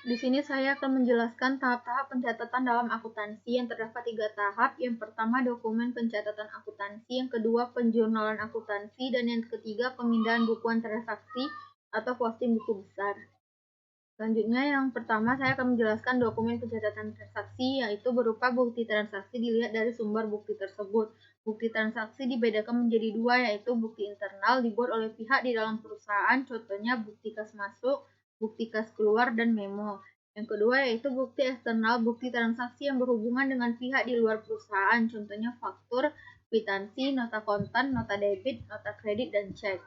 Di sini saya akan menjelaskan tahap-tahap pencatatan dalam akuntansi yang terdapat 3 tahap. Yang pertama, dokumen pencatatan akuntansi, yang kedua, penjurnalan akuntansi, dan yang ketiga, pemindahan bukuan transaksi atau posting buku besar. Selanjutnya, yang pertama saya akan menjelaskan dokumen pencatatan transaksi, yaitu berupa bukti transaksi dilihat dari sumber bukti tersebut. Bukti transaksi dibedakan menjadi dua, yaitu bukti internal dibuat oleh pihak di dalam perusahaan, contohnya bukti kas masuk, bukti kas keluar, dan memo. Yang kedua yaitu bukti eksternal, bukti transaksi yang berhubungan dengan pihak di luar perusahaan, contohnya faktur, kwitansi, nota kontan, nota debit, nota kredit, dan cek.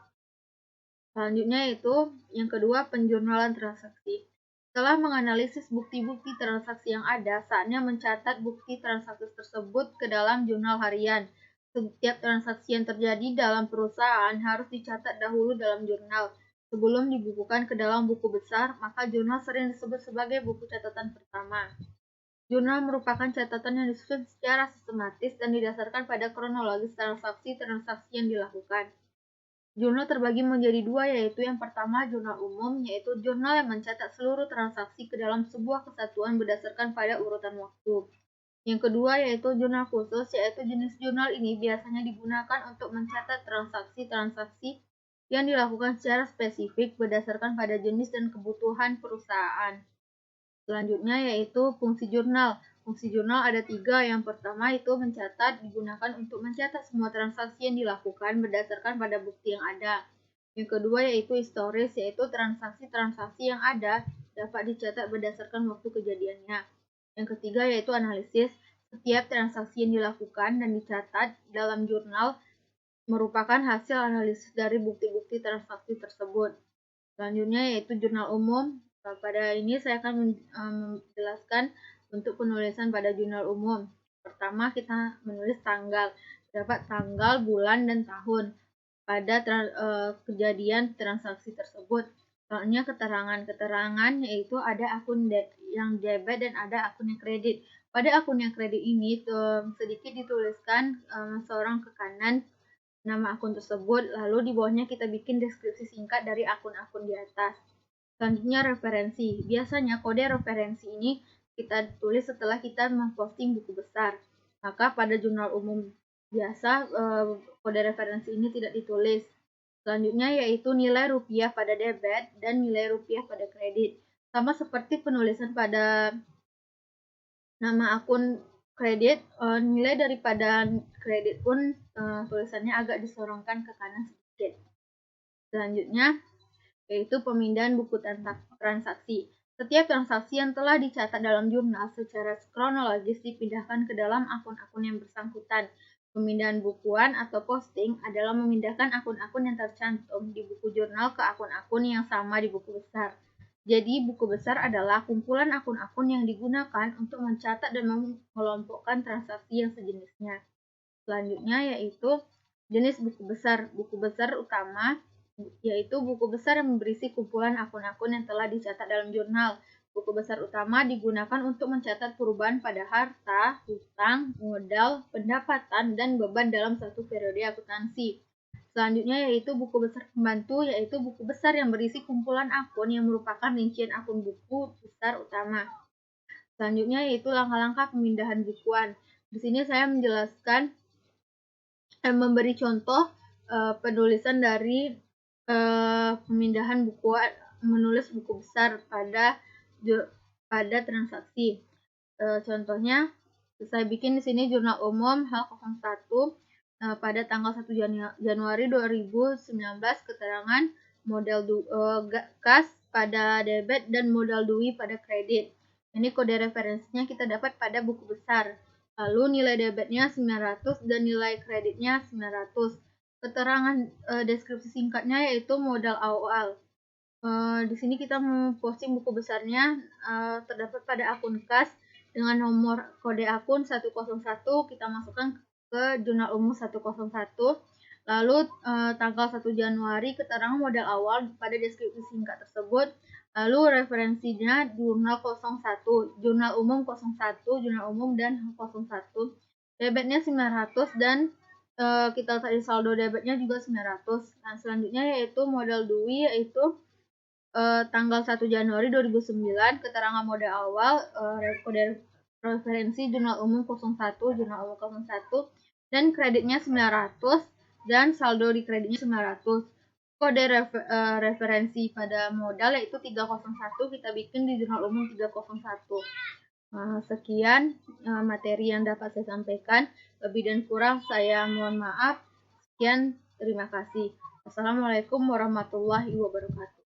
Selanjutnya yaitu yang kedua, penjurnalan transaksi. Setelah menganalisis bukti-bukti transaksi yang ada, saatnya mencatat bukti transaksi tersebut ke dalam jurnal harian. Setiap transaksi yang terjadi dalam perusahaan harus dicatat dahulu dalam jurnal. Sebelum dibukukan ke dalam buku besar, maka jurnal sering disebut sebagai buku catatan pertama. Jurnal merupakan catatan yang disusun secara sistematis dan didasarkan pada kronologis transaksi-transaksi yang dilakukan. Jurnal terbagi menjadi dua, yaitu yang pertama jurnal umum, yaitu jurnal yang mencatat seluruh transaksi ke dalam sebuah kesatuan berdasarkan pada urutan waktu. Yang kedua yaitu jurnal khusus, yaitu jenis jurnal ini biasanya digunakan untuk mencatat transaksi-transaksi yang dilakukan secara spesifik berdasarkan pada jenis dan kebutuhan perusahaan. Selanjutnya yaitu fungsi jurnal. Fungsi jurnal ada 3. Yang pertama itu mencatat, digunakan untuk mencatat semua transaksi yang dilakukan berdasarkan pada bukti yang ada. Yang kedua yaitu historis, yaitu transaksi-transaksi yang ada dapat dicatat berdasarkan waktu kejadiannya. Yang ketiga yaitu analisis. Setiap transaksi yang dilakukan dan dicatat dalam jurnal merupakan hasil analisis dari bukti-bukti transaksi tersebut. Selanjutnya yaitu jurnal umum. Pada ini saya akan menjelaskan untuk penulisan pada jurnal umum. Pertama kita menulis tanggal, dapat tanggal, bulan, dan tahun pada kejadian transaksi tersebut. Soalnya keterangan yaitu ada akun yang debit dan ada akun yang kredit. Pada akun yang kredit ini sedikit dituliskan seorang ke kanan nama akun tersebut, lalu di bawahnya kita bikin deskripsi singkat dari akun-akun di atas. Selanjutnya referensi. Biasanya kode referensi ini kita tulis setelah kita memposting buku besar. Maka pada jurnal umum biasa kode referensi ini tidak ditulis. Selanjutnya yaitu nilai rupiah pada debit dan nilai rupiah pada kredit. Sama seperti penulisan pada nama akun kredit, nilai daripada kredit pun tulisannya agak disorongkan ke kanan sedikit. Selanjutnya yaitu pemindahan buku transaksi. Setiap transaksi yang telah dicatat dalam jurnal secara kronologis dipindahkan ke dalam akun-akun yang bersangkutan. Pemindahan bukuan atau posting adalah memindahkan akun-akun yang tercantum di buku jurnal ke akun-akun yang sama di buku besar. Jadi, buku besar adalah kumpulan akun-akun yang digunakan untuk mencatat dan mengelompokkan transaksi yang sejenisnya. Selanjutnya yaitu jenis buku besar. Buku besar utama yaitu buku besar yang berisi kumpulan akun-akun yang telah dicatat dalam jurnal. Buku besar utama digunakan untuk mencatat perubahan pada harta, hutang, modal, pendapatan, dan beban dalam satu periode akuntansi. Selanjutnya yaitu buku besar pembantu, yaitu buku besar yang berisi kumpulan akun yang merupakan rincian akun buku besar utama. Selanjutnya yaitu langkah-langkah pemindahan bukuan. Di sini saya menjelaskan memberi contoh penulisan dari pemindahan bukuan, menulis buku besar pada transaksi. Contohnya saya bikin di sini jurnal umum H01 pada tanggal 1 Januari 2019, keterangan modal kas pada debit dan modal dui pada kredit. Ini kode referensinya kita dapat pada buku besar. Lalu nilai debitnya 900 dan nilai kreditnya 900. Keterangan deskripsi singkatnya yaitu modal awal. Di sini kita memposting buku besarnya terdapat pada akun kas dengan nomor kode akun 101, kita masukkan ke jurnal umum 101. Lalu tanggal 1 Januari keterangan modal awal pada deskripsi singkat tersebut. Lalu referensinya jurnal 01, jurnal umum 01, jurnal umum dan 01. Debitnya 900 dan kita tadi saldo debitnya juga 900. Nah, selanjutnya yaitu modal dui, yaitu tanggal 1 Januari 2009, keterangan modal awal, kode referensi jurnal umum 01, jurnal umum 01, dan kreditnya 900, dan saldo di kreditnya 900. Kode referensi pada modal yaitu 301, kita bikin di jurnal umum 301. Sekian materi yang dapat saya sampaikan. Lebih dan kurang saya mohon maaf. Sekian, terima kasih. Assalamualaikum warahmatullahi wabarakatuh.